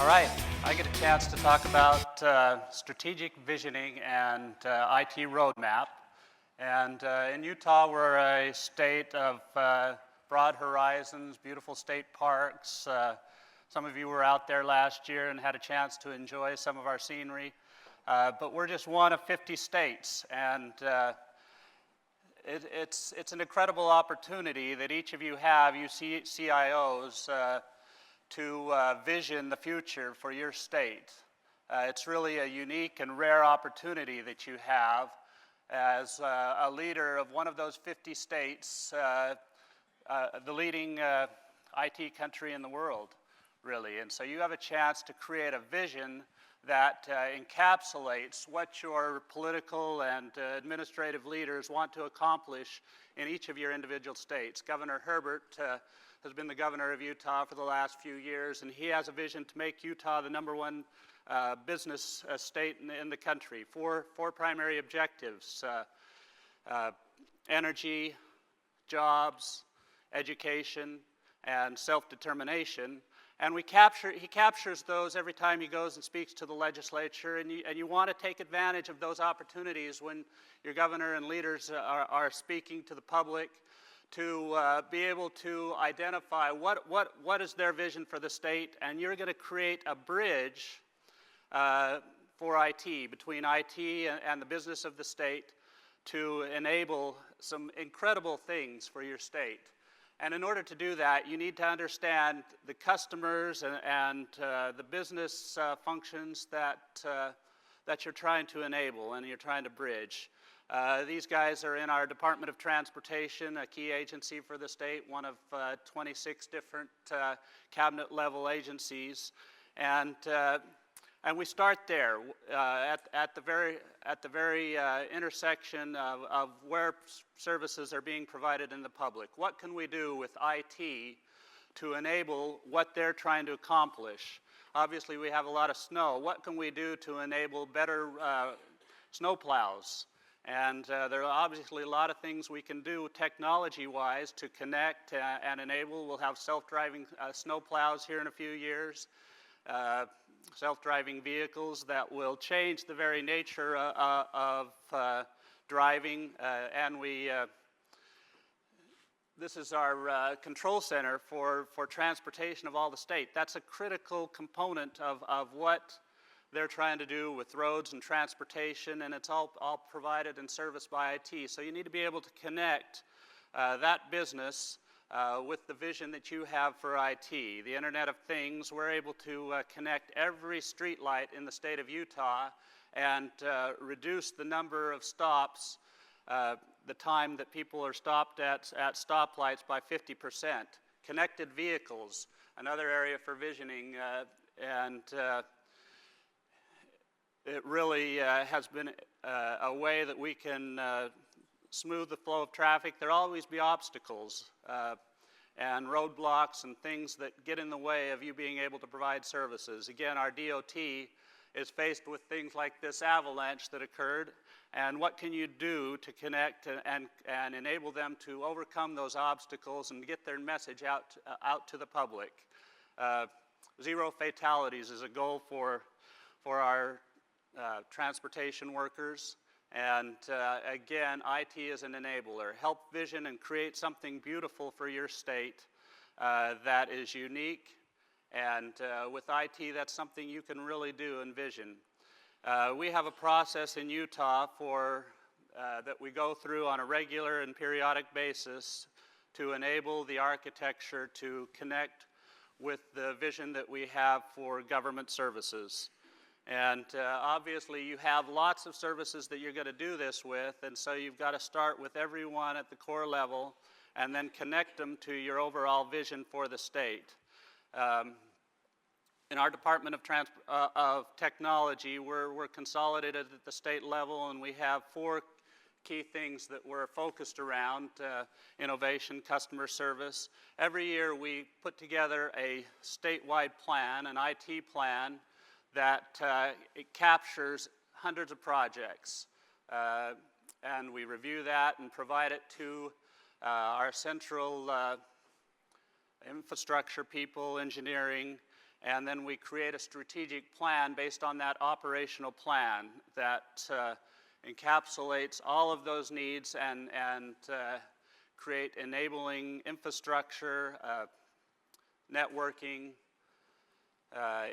All right, I get a chance to talk about strategic visioning and IT roadmap. And in Utah, we're a state of broad horizons, beautiful state parks. Some of you were out there last year and had a chance to enjoy some of our scenery. But we're just one of 50 states, and it's an incredible opportunity that each of you have, you CIOs, to vision the future for your state. It's really a unique and rare opportunity that you have as a leader of one of those 50 states, the leading IT country in the world, really. And so you have a chance to create a vision that encapsulates what your political and administrative leaders want to accomplish in each of your individual states. Governor Herbert has been the governor of Utah for the last few years, and he has a vision to make Utah the #1 business state in the country. Four primary objectives: energy, jobs, education, and self-determination. And he captures those every time he goes and speaks to the legislature, and you want to take advantage of those opportunities when your governor and leaders are speaking to the public, to be able to identify what is their vision for the state, and you're going to create a bridge for IT, between IT and the business of the state, to enable some incredible things for your state. And in order to do that, you need to understand the customers and the business functions that you're trying to enable and you're trying to bridge. These guys are in our Department of Transportation, a key agency for the state, one of 26 different cabinet-level agencies, and we start there at the very intersection of where services are being provided in the public. What can we do with IT to enable what they're trying to accomplish? Obviously, we have a lot of snow. What can we do to enable better snow plows? And there are obviously a lot of things we can do technology-wise to connect and enable. We'll have self-driving snow plows here in a few years. Self-driving vehicles that will change the very nature of driving, and this is our control center for transportation of all the state. That's a critical component of what they're trying to do with roads and transportation, and it's all provided and serviced by IT. So you need to be able to connect that business with the vision that you have for IT. The Internet of Things, we're able to connect every street light in the state of Utah and reduce the number of stops, the time that people are stopped at stoplights by 50%. Connected vehicles, another area for visioning, and it really has been a way that we can smooth the flow of traffic. There'll always be obstacles and roadblocks and things that get in the way of you being able to provide services. Again, our DOT is faced with things like this avalanche that occurred, and what can you do to connect and enable them to overcome those obstacles and get their message out to the public. Zero fatalities is a goal for our transportation workers. And again, IT is an enabler. Help vision and create something beautiful for your state that is unique. And with IT, that's something you can really do and vision. We have a process in Utah that we go through on a regular and periodic basis to enable the architecture to connect with the vision that we have for government services. And obviously you have lots of services that you're going to do this with, and so you've got to start with everyone at the core level and then connect them to your overall vision for the state. In our Department of Technology, we're consolidated at the state level, and we have 4 key things that we're focused around: innovation, customer service. Every year we put together a statewide plan, an IT plan, that it captures hundreds of projects. And we review that and provide it to our central infrastructure people, engineering, and then we create a strategic plan based on that operational plan that encapsulates all of those needs and create enabling infrastructure, networking,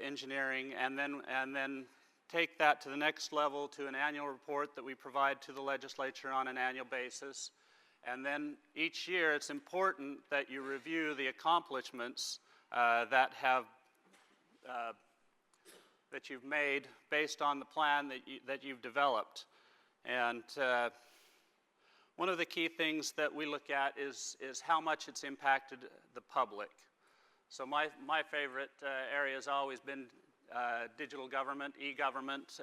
engineering, and then take that to the next level to an annual report that we provide to the legislature on an annual basis. And then each year it's important that you review the accomplishments that you've made based on the plan that you've developed. And one of the key things that we look at is how much it's impacted the public. So my favorite area has always been digital government, e-government,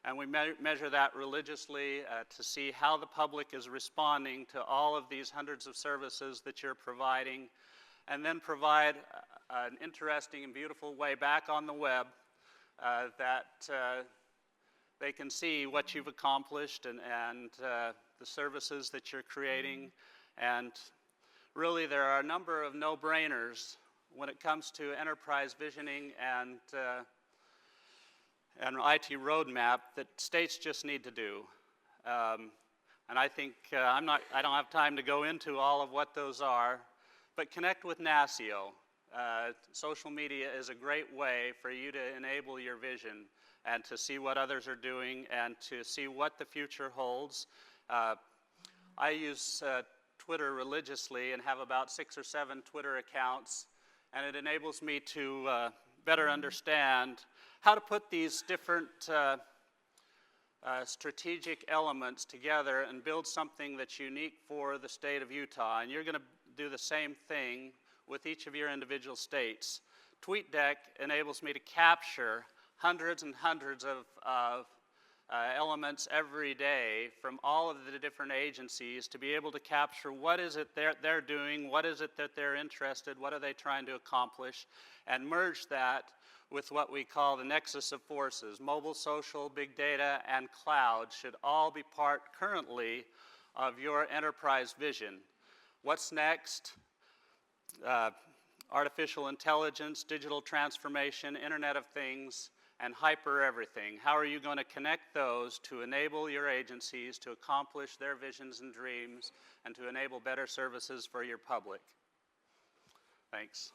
and we measure that religiously to see how the public is responding to all of these hundreds of services that you're providing, and then provide an interesting and beautiful way back on the web that they can see what you've accomplished and the services that you're creating. And really, there are a number of no-brainers when it comes to enterprise visioning and IT roadmap that states just need to do. And I think I don't have time to go into all of what those are, but connect with NASCIO. Social media is a great way for you to enable your vision and to see what others are doing and to see what the future holds. I use Twitter religiously and have about 6 or 7 Twitter accounts, and it enables me to better understand how to put these different strategic elements together and build something that's unique for the state of Utah. And you're going to do the same thing with each of your individual states. TweetDeck enables me to capture hundreds and hundreds of elements every day from all of the different agencies to be able to capture what is it they're doing, what is it that they're interested, what are they trying to accomplish, and merge that with what we call the nexus of forces. Mobile, social, big data, and cloud should all be part currently of your enterprise vision. What's next? Artificial intelligence, digital transformation, Internet of Things, and hyper everything. How are you going to connect those to enable your agencies to accomplish their visions and dreams and to enable better services for your public? Thanks.